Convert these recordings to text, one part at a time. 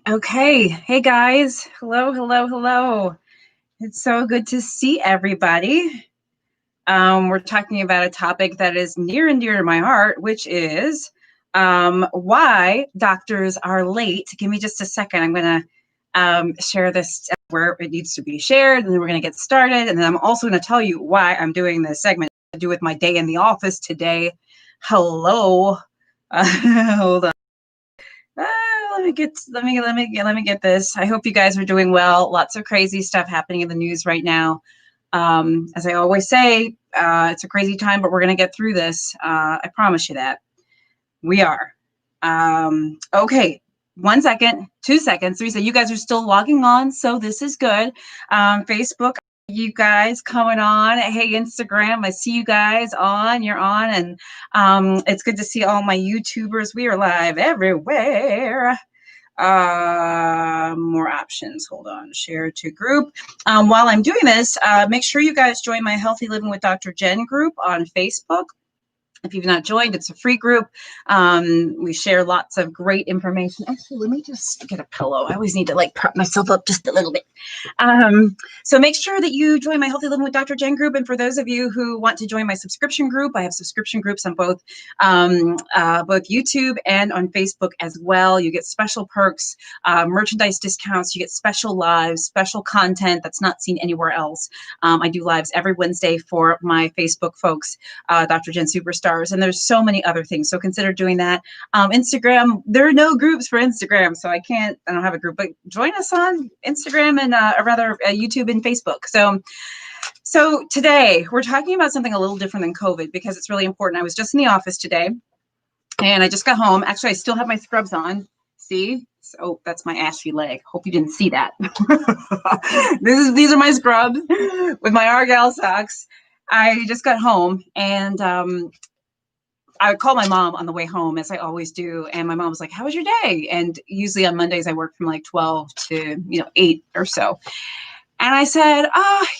Okay. Hey guys. Hello, hello, hello. It's so good to see everybody. We're talking about a topic that is near and dear to my heart, which is why doctors are late. Give me just a second. I'm going to share this where it needs to be shared, and then we're going to get started. And then I'm also going to tell you why I'm doing this segment to do with my day in the office today. Hello. Hold on. Let me get this. I hope you guys are doing well. Lots of crazy stuff happening in the news right now. As I always say, it's a crazy time, but we're going to get through this. I promise you that. We are. Okay. 1 second, 2 seconds, 3 seconds. You guys are still logging on, so this is good. Facebook, you guys coming on. Hey, Instagram, I see you guys on. You're on, and it's good to see all my YouTubers. We are live everywhere. More options. Hold on. Share to group. While I'm doing this, make sure you guys join my Healthy Living with Dr. Jen group on Facebook. If you've not joined, it's a free group. We share lots of great information. Actually, let me just get a pillow. I always need to prop myself up just a little bit. So make sure that you join my Healthy Living with Dr. Jen group. And for those of you who want to join my subscription group, I have subscription groups on both YouTube and on Facebook as well. You get special perks, merchandise discounts. You get special lives, special content that's not seen anywhere else. I do lives every Wednesday for my Facebook folks, Dr. Jen Superstar. And there's so many other things. So consider doing that. Instagram, there are no groups for Instagram. So I don't have a group, but join us on Instagram and YouTube and Facebook. So today we're talking about something a little different than COVID because it's really important. I was just in the office today and I just got home. Actually, I still have my scrubs on. See? Oh, that's my ashy leg. Hope you didn't see that. These are my scrubs with my Argyle socks. I just got home and I would call my mom on the way home, as I always do. And my mom was like, how was your day? And usually on Mondays, I work from like 12 to 8 or so. And I said,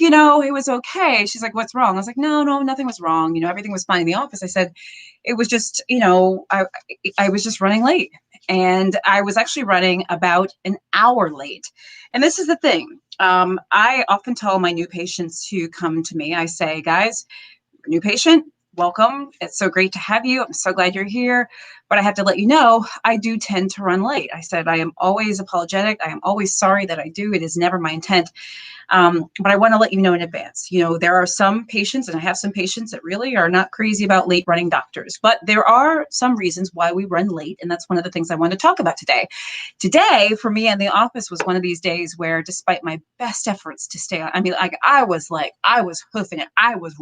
it was okay. She's like, what's wrong? I was like, no, nothing was wrong. Everything was fine in the office. I said, it was just, I was just running late. And I was actually running about an hour late. And this is the thing. I often tell my new patients who come to me, I say, guys, new patient, welcome. It's so great to have you. I'm so glad you're here. But I have to let you know, I do tend to run late. I said, I am always apologetic. I am always sorry that I do. It is never my intent. But I want to let you know in advance. There are some patients, and I have some patients that really are not crazy about late running doctors. But there are some reasons why we run late. And that's one of the things I want to talk about today. Today, for me in the office, was one of these days where, despite my best efforts to stay on, I was hoofing it. I was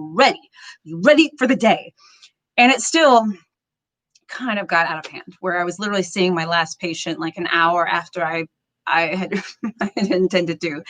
ready for the day. And it still kind of got out of hand, where I was literally seeing my last patient like an hour after I had intended to.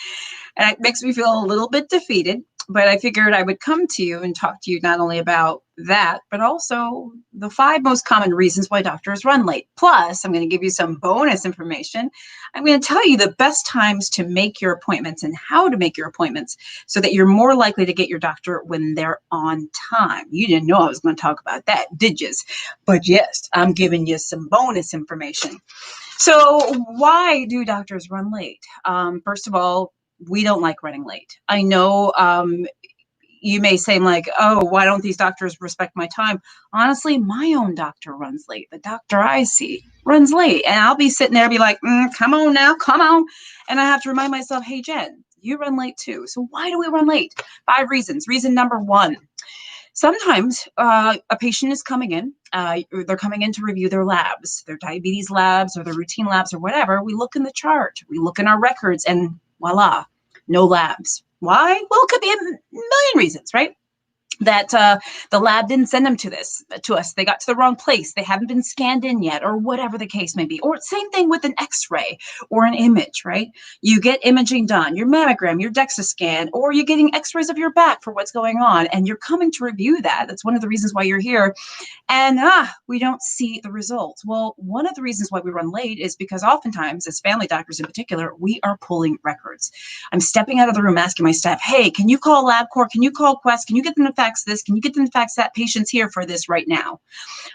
And it makes me feel a little bit defeated, but I figured I would come to you and talk to you not only about that, but also the 5 most common reasons why doctors run late. Plus, I'm going to give you some bonus information. I'm going to tell you the best times to make your appointments and how to make your appointments so that you're more likely to get your doctor when they're on time. You didn't know I was going to talk about that, did you? But yes, I'm giving you some bonus information. So why do doctors run late? First of all, we don't like running late. I know you may say oh, why don't these doctors respect my time? Honestly, my own doctor runs late. The doctor I see runs late. And I'll be sitting there and be like, come on now, come on. And I have to remind myself, hey, Jen, you run late too. So why do we run late? 5 reasons. Reason number 1. Sometimes a patient is coming in, they're coming in to review their labs, their diabetes labs or their routine labs or whatever. We look in the chart, we look in our records, and voila, no labs. Why? Well, it could be a million reasons, right? That the lab didn't send them to us. They got to the wrong place. They haven't been scanned in yet, or whatever the case may be. Or same thing with an X-ray or an image, right? You get imaging done, your mammogram, your DEXA scan, or you're getting X-rays of your back for what's going on, and you're coming to review that. That's one of the reasons why you're here. And we don't see the results. Well, one of the reasons why we run late is because oftentimes, as family doctors in particular, we are pulling records. I'm stepping out of the room asking my staff, hey, can you call LabCorp? Can you call Quest? Can you get them to fax fax this? Can you get them to fax that? Patient's here for this right now.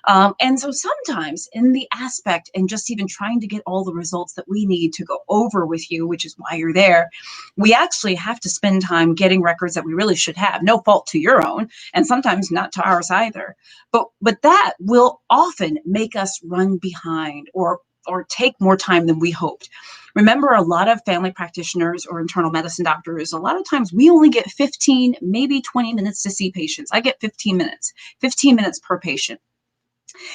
And so sometimes in the aspect and just even trying to get all the results that we need to go over with you, which is why you're there, we actually have to spend time getting records that we really should have. No fault to your own, and sometimes not to ours either. But that will often make us run behind or take more time than we hoped. Remember, a lot of family practitioners or internal medicine doctors, a lot of times we only get 15, maybe 20 minutes to see patients. I get 15 minutes per patient.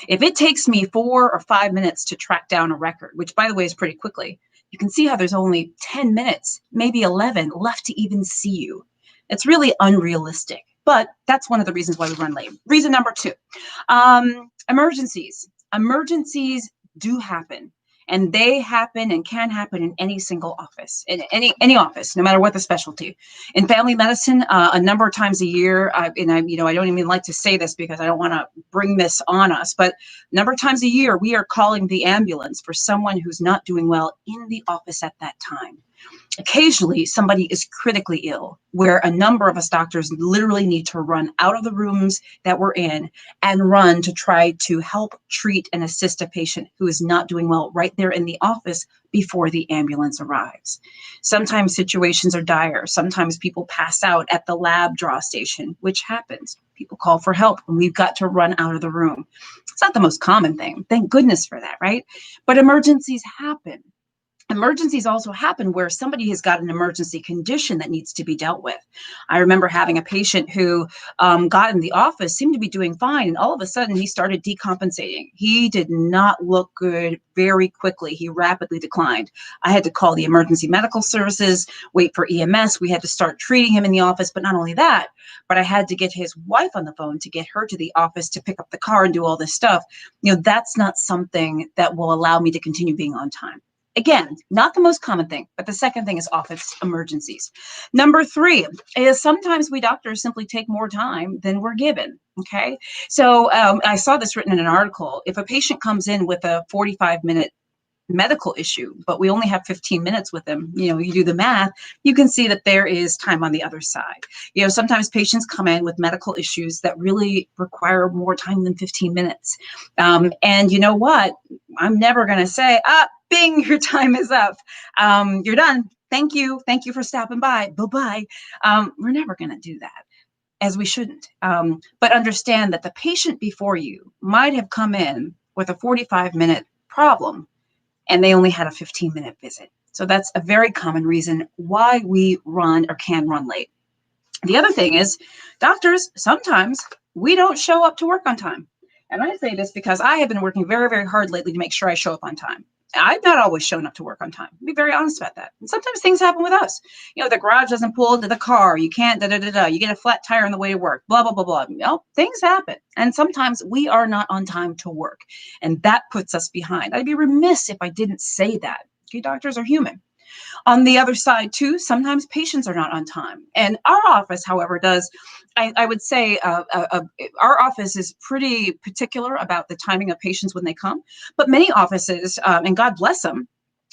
If it takes me 4 or 5 minutes to track down a record, which by the way is pretty quickly, you can see how there's only 10 minutes, maybe 11 left to even see you. It's really unrealistic, but that's one of the reasons why we run late. Reason number 2, emergencies. Emergencies do happen. And they happen and can happen in any single office, in any office, no matter what the specialty. In family medicine, a number of times a year, I don't even like to say this because I don't want to bring this on us, but a number of times a year, we are calling the ambulance for someone who's not doing well in the office at that time. Occasionally, somebody is critically ill, where a number of us doctors literally need to run out of the rooms that we're in and run to try to help treat and assist a patient who is not doing well right there in the office before the ambulance arrives. Sometimes situations are dire. Sometimes people pass out at the lab draw station, which happens. People call for help and we've got to run out of the room. It's not the most common thing. Thank goodness for that, right? But emergencies happen. Emergencies also happen where somebody has got an emergency condition that needs to be dealt with. I remember having a patient who got in the office, seemed to be doing fine, and all of a sudden he started decompensating. He did not look good very quickly. He rapidly declined. I had to call the emergency medical services, wait for EMS. We had to start treating him in the office, but not only that, but I had to get his wife on the phone to get her to the office to pick up the car and do all this stuff. That's not something that will allow me to continue being on time. Again, not the most common thing, but the second thing is office emergencies. Number 3 is sometimes we doctors simply take more time than we're given. Okay. So I saw this written in an article. If a patient comes in with a 45-minute medical issue, but we only have 15 minutes with them, you do the math, you can see that there is time on the other side. Sometimes patients come in with medical issues that really require more time than 15 minutes. And you know what? I'm never going to say, bing, your time is up. You're done. Thank you. Thank you for stopping by. Bye-bye. We're never going to do that, as we shouldn't. But understand that the patient before you might have come in with a 45-minute problem, and they only had a 15-minute visit. So that's a very common reason why we run or can run late. The other thing is, doctors, sometimes we don't show up to work on time. And I say this because I have been working very, very hard lately to make sure I show up on time. I've not always shown up to work on time. I'll be very honest about that. And sometimes things happen with us. The garage doesn't pull into the car. You can't, you get a flat tire on the way to work, blah, blah, blah, blah. Things happen. And sometimes we are not on time to work. And that puts us behind. I'd be remiss if I didn't say that. Okay, doctors are human. On the other side, too, sometimes patients are not on time. And our office, however, does, I would say, our office is pretty particular about the timing of patients when they come. But many offices, and God bless them,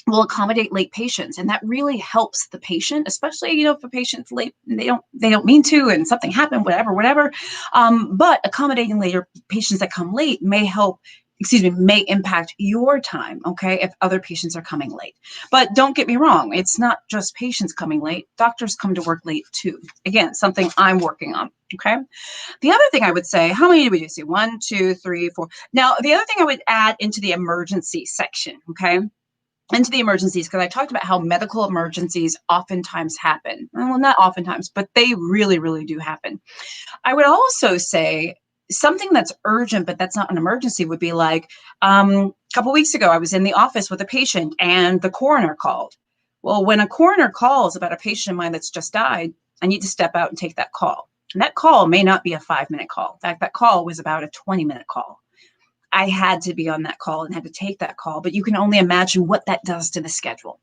will accommodate late patients, and that really helps the patient, especially if a patient's late and they don't mean to, and something happened, whatever. But accommodating later patients that come late may impact your time, okay, if other patients are coming late. But don't get me wrong, it's not just patients coming late. Doctors come to work late too. Again, something I'm working on, okay? The other thing I would say, how many do we do? See, 1, 2, 3, 4. Now, the other thing I would add into the emergency section, okay, into the emergencies, because I talked about how medical emergencies oftentimes happen. Well, not oftentimes, but they really, really do happen. I would also say, something that's urgent, but that's not an emergency, would be like a couple weeks ago, I was in the office with a patient and the coroner called. Well, when a coroner calls about a patient of mine that's just died, I need to step out and take that call. And that call may not be a 5-minute call. In fact, that call was about a 20-minute call. I had to be on that call and had to take that call, but you can only imagine what that does to the schedule.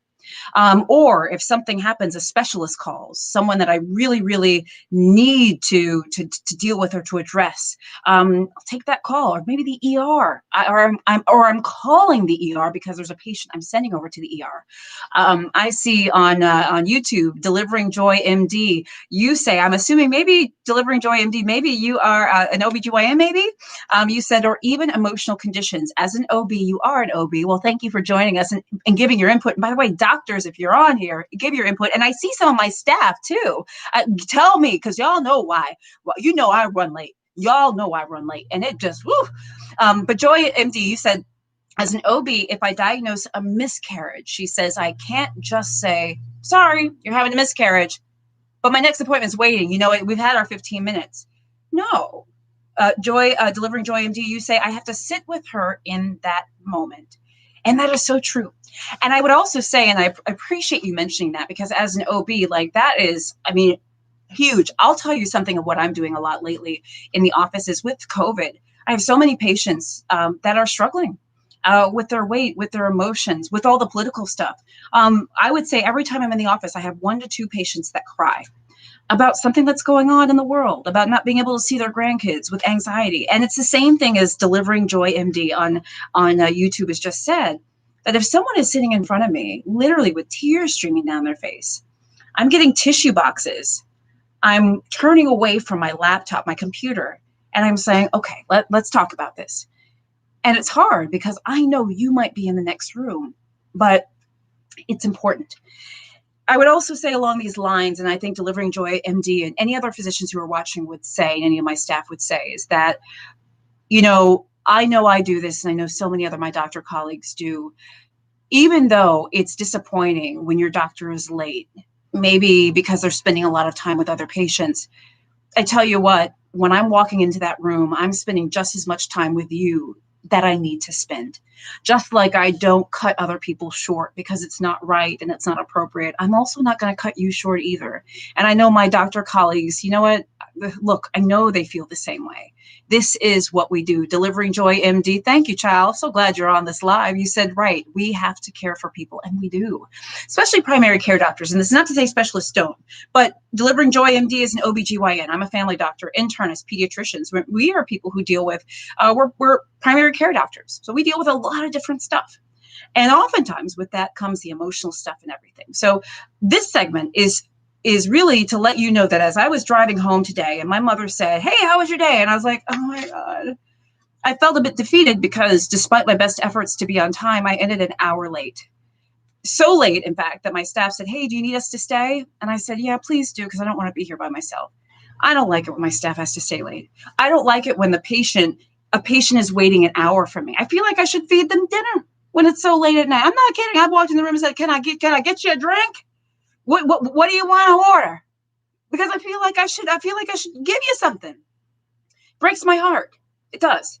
Or if something happens, a specialist calls, someone that I really, really need to deal with or to address. I'll take that call, or maybe the ER, or I'm calling the ER because there's a patient I'm sending over to the ER. I see on YouTube, Delivering Joy MD. You say, I'm assuming maybe Delivering Joy MD, maybe you are an OBGYN, maybe you said, or even emotional conditions. As an OB, you are an OB. Well, thank you for joining us and giving your input. And by the way, doctors, if you're on here, give your input. And I see some of my staff too. Tell me, because y'all know why. Well, you know I run late. Y'all know I run late, and it just, woo. But Joy MD, you said, as an OB, if I diagnose a miscarriage, she says, I can't just say, sorry, you're having a miscarriage, but my next appointment's waiting. You know, we've had our 15 minutes. No. Delivering Joy MD, you say, I have to sit with her in that moment. And that is so true. And I would also say, and I appreciate you mentioning that, because as an OB, like that is, I mean, huge. I'll tell you something of what I'm doing a lot lately in the office is with COVID. I have so many patients that are struggling with their weight, with their emotions, with all the political stuff. I would say every time I'm in the office, I have 1 to 2 patients that cry about something that's going on in the world, about not being able to see their grandkids, with anxiety. And it's the same thing as Delivering Joy MD on YouTube has just said, that if someone is sitting in front of me, literally with tears streaming down their face, I'm getting tissue boxes, I'm turning away from my laptop, my computer, and I'm saying, okay, let's talk about this. And it's hard because I know you might be in the next room, but it's important. I would also say along these lines, and I think Delivering Joy MD and any other physicians who are watching would say, and any of my staff would say, is that, you know I do this, and I know so many other my doctor colleagues do. Even though it's disappointing when your doctor is late, maybe because they're spending a lot of time with other patients, I tell you what, when I'm walking into that room, I'm spending just as much time with you that I need to spend. Just like I don't cut other people short because it's not right and it's not appropriate, I'm also not going to cut you short either. And I know my doctor colleagues, you know what? Look, I know they feel the same way. This is what we do. Delivering Joy MD. Thank you, child. So glad you're on this live. You said, right, we have to care for people, and we do, especially primary care doctors. And this is not to say specialists don't, but Delivering Joy MD is an OBGYN. I'm a family doctor, internist, pediatricians. We are people who deal with, we're primary care doctors. So we deal with a lot of different stuff. And oftentimes with that comes the emotional stuff and everything. So this segment is really to let you know that as I was driving home today and my mother said, hey, how was your day? And I was like, oh my God. I felt a bit defeated because despite my best efforts to be on time, I ended an hour late. So late, in fact, that my staff said, hey, do you need us to stay? And I said, yeah, please do, because I don't want to be here by myself. I don't like it when my staff has to stay late. I don't like it when a patient is waiting an hour for me. I feel like I should feed them dinner when it's so late at night. I'm not kidding. I walked in the room and said, can I get you a drink? What do you want to order? Because I feel like I should give you something. Breaks my heart. It does.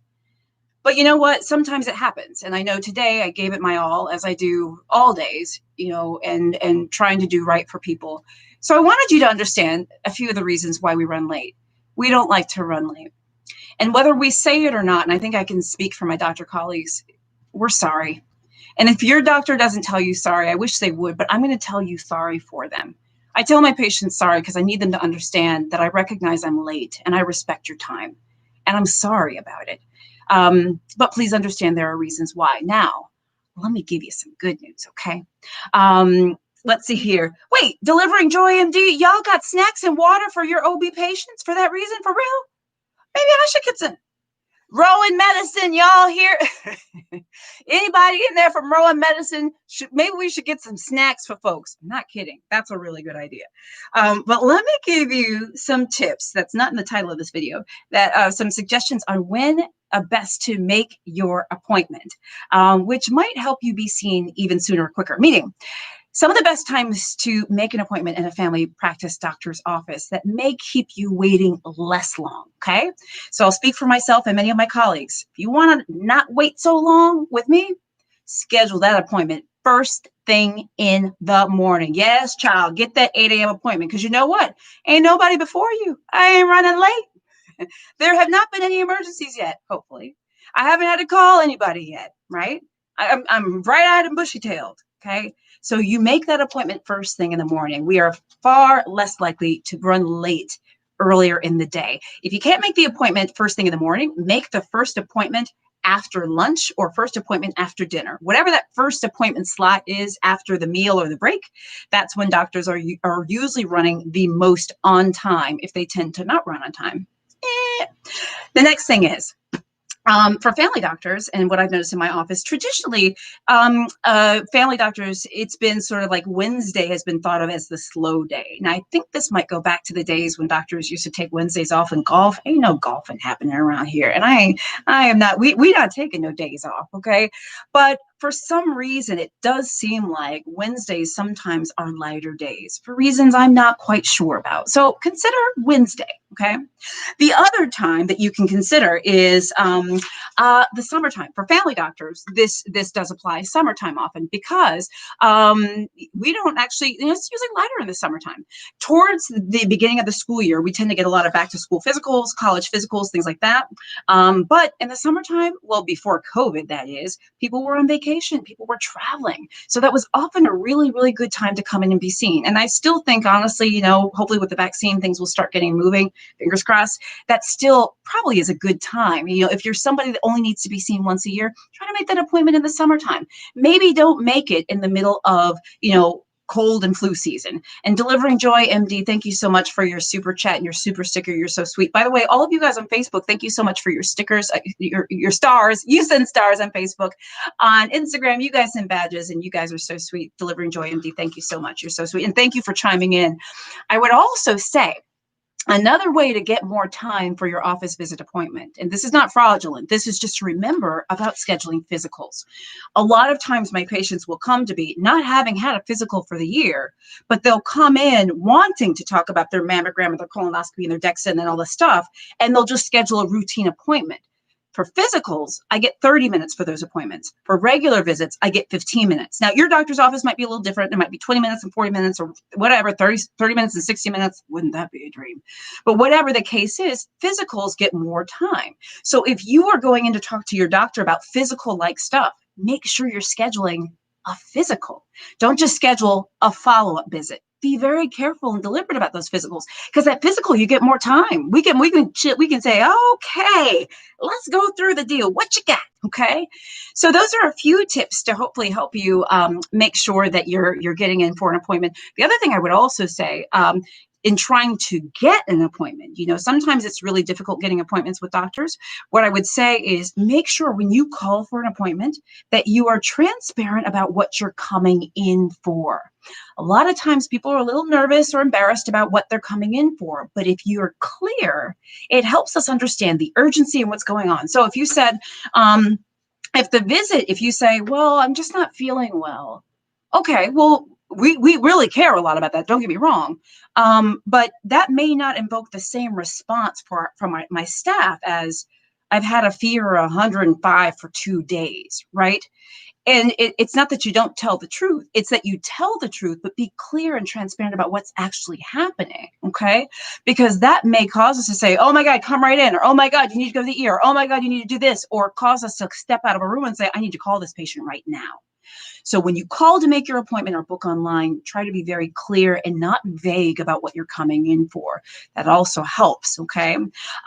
But you know what? Sometimes it happens. And I know today I gave it my all, as I do all days, and trying to do right for people. So I wanted you to understand a few of the reasons why we run late. We don't like to run late. And whether we say it or not, and I think I can speak for my doctor colleagues, we're sorry. And if your doctor doesn't tell you sorry, I wish they would, but I'm going to tell you sorry for them. I tell my patients sorry because I need them to understand that I recognize I'm late and I respect your time. And I'm sorry about it. But please understand there are reasons why. Now, let me give you some good news, okay? Let's see here. Wait, Delivering Joy MD, y'all got snacks and water for your OB patients for that reason, for real? Maybe I should get some. Rowan Medicine, y'all here? Anybody in there from Rowan Medicine? Maybe we should get some snacks for folks. I'm not kidding. That's a really good idea. But let me give you some tips. That's not in the title of this video. That some suggestions on when best to make your appointment, which might help you be seen even sooner or quicker. Meaning, some of the best times to make an appointment in a family practice doctor's office that may keep you waiting less long, okay? So I'll speak for myself and many of my colleagues. If you want to not wait so long with me, schedule that appointment first thing in the morning. Yes, child, get that 8 a.m. appointment, because you know what? Ain't nobody before you. I ain't running late. There have not been any emergencies yet, hopefully. I haven't had to call anybody yet, right? I'm bright-eyed and bushy-tailed. Okay. So you make that appointment first thing in the morning. We are far less likely to run late earlier in the day. If you can't make the appointment first thing in the morning, make the first appointment after lunch or first appointment after dinner. Whatever that first appointment slot is after the meal or the break, that's when doctors are usually running the most on time if they tend to not run on time. The next thing is, for family doctors, and what I've noticed in my office, traditionally, family doctors, it's been sort of like Wednesday has been thought of as the slow day. And I think this might go back to the days when doctors used to take Wednesdays off and golf. Ain't no golfing happening around here. And I am not, we not taking no days off, okay? But for some reason, it does seem like Wednesdays sometimes are lighter days for reasons I'm not quite sure about. So consider Wednesday, okay? The other time that you can consider is the summertime. For family doctors, this does apply summertime often because we don't actually, it's usually lighter in the summertime. Towards the beginning of the school year, we tend to get a lot of back to school physicals, college physicals, things like that. But in the summertime, well, before COVID, that is, people were on vacation, people were traveling. So that was often a really, really good time to come in and be seen. And I still think, honestly, hopefully with the vaccine, things will start getting moving, fingers crossed. That still probably is a good time. If you're somebody that only needs to be seen once a year, try to make that appointment in the summertime. Maybe don't make it in the middle of, cold and flu season. And Delivering Joy MD, thank you so much for your super chat and your super sticker. You're so sweet. By the way, all of you guys on Facebook, thank you so much for your stickers, your stars. You send stars on Facebook. On Instagram, you guys send badges, and you guys are so sweet. Delivering Joy MD, thank you so much. You're so sweet. And thank you for chiming in. I would also say, another way to get more time for your office visit appointment, and this is not fraudulent, this is just to remember about scheduling physicals. A lot of times my patients will come to me not having had a physical for the year, but they'll come in wanting to talk about their mammogram and their colonoscopy and their DEXA and all this stuff, and they'll just schedule a routine appointment. For physicals, I get 30 minutes for those appointments. For regular visits, I get 15 minutes. Now, your doctor's office might be a little different. It might be 20 minutes and 40 minutes or whatever, 30 minutes and 60 minutes. Wouldn't that be a dream? But whatever the case is, physicals get more time. So if you are going in to talk to your doctor about physical-like stuff, make sure you're scheduling a physical. Don't just schedule a follow-up visit. Be very careful and deliberate about those physicals, because that physical, you get more time. We can say, okay, let's go through the deal. What you got? Okay. So those are a few tips to hopefully help you make sure that you're getting in for an appointment. The other thing I would also say, in trying to get an appointment, sometimes it's really difficult getting appointments with doctors. What I would say is make sure when you call for an appointment that you are transparent about what you're coming in for. A lot of times people are a little nervous or embarrassed about what they're coming in for, but if you're clear, it helps us understand the urgency and what's going on. So if you said, if you say, well, I'm just not feeling well. Okay, well, we really care a lot about that. Don't get me wrong. But that may not invoke the same response from my staff as I've had a fever 105 for 2 days, right? And it's not that you don't tell the truth. It's that you tell the truth, but be clear and transparent about what's actually happening, okay? Because that may cause us to say, oh my God, come right in, or oh my God, you need to go to the ER, or oh my God, you need to do this, or cause us to step out of a room and say, I need to call this patient right now. So when you call to make your appointment or book online, try to be very clear and not vague about what you're coming in for. That also helps, okay?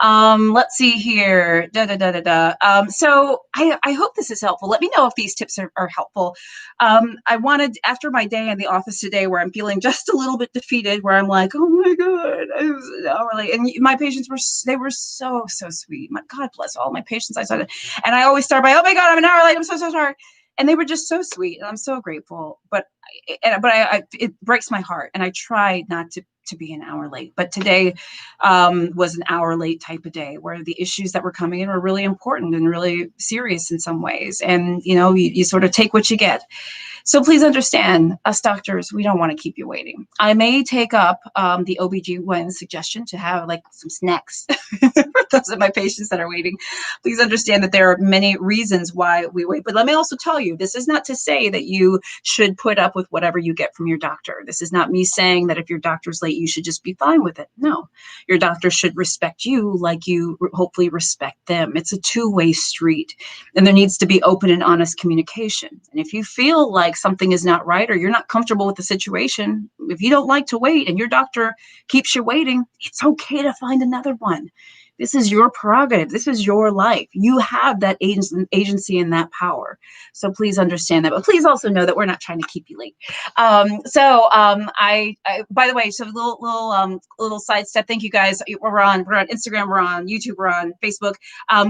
Let's see here. So I hope this is helpful. Let me know if these tips are helpful. I wanted, after my day in the office today where I'm feeling just a little bit defeated, where I'm like, oh my God, I was an hour late. And my patients were so sweet. God bless all my patients. I saw that. And I always start by, oh my God, I'm an hour late. I'm so sorry. And they were just so sweet, and I'm so grateful. But it breaks my heart, and I try not to be an hour late. But today was an hour late type of day, where the issues that were coming in were really important and really serious in some ways. And you sort of take what you get. So please understand, us doctors, we don't want to keep you waiting. I may take up the OBGYN suggestion to have like some snacks for those of my patients that are waiting. Please understand that there are many reasons why we wait. But let me also tell you, this is not to say that you should put up with whatever you get from your doctor. This is not me saying that if your doctor's late, you should just be fine with it. No, your doctor should respect you like you hopefully respect them. It's a two-way street, and there needs to be open and honest communication. And if you feel like something is not right or you're not comfortable with the situation, if you don't like to wait and your doctor keeps you waiting, it's okay to find another one. This is your prerogative. This is your life. You have that agency and that power. So please understand that. But please also know that we're not trying to keep you late. I by the way, so little sidestep. Thank you guys. We're on Instagram, we're on YouTube, we're on Facebook.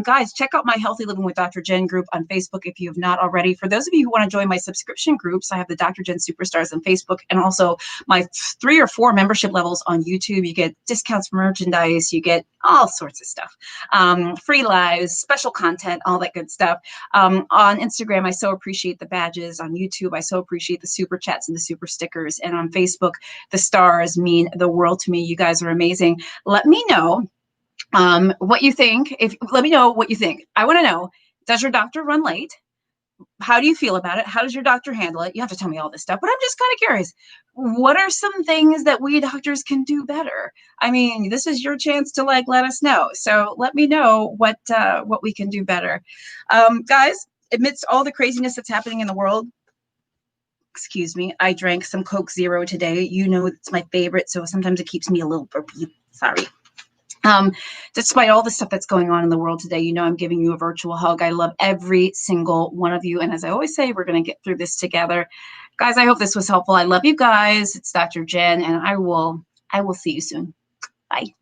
Guys, check out my Healthy Living with Dr. Jen group on Facebook if you have not already. For those of you who want to join my subscription groups, I have the Dr. Jen Superstars on Facebook and also my 3 or 4 membership levels on YouTube. You get discounts for merchandise, you get all sorts of stuff, free lives, special content, all that good stuff. On Instagram, I so appreciate the badges. On YouTube, I so appreciate the super chats and the super stickers. And on Facebook, the stars mean the world to me. You guys are amazing. Let me know what you think. Let me know what you think. I want to know, does your doctor run late? How do you feel about it? How does your doctor handle it? You have to tell me all this stuff, but I'm just kind of curious. What are some things that we doctors can do better? I mean, this is your chance to let us know. So let me know what we can do better. Guys, amidst all the craziness that's happening in the world, excuse me, I drank some Coke Zero today. You know, it's my favorite. So sometimes it keeps me a little burpy. Sorry. Despite all the stuff that's going on in the world today, you know, I'm giving you a virtual hug. I love every single one of you. And as I always say, we're going to get through this together. Guys, I hope this was helpful. I love you guys. It's Dr. Jen, and I will see you soon. Bye.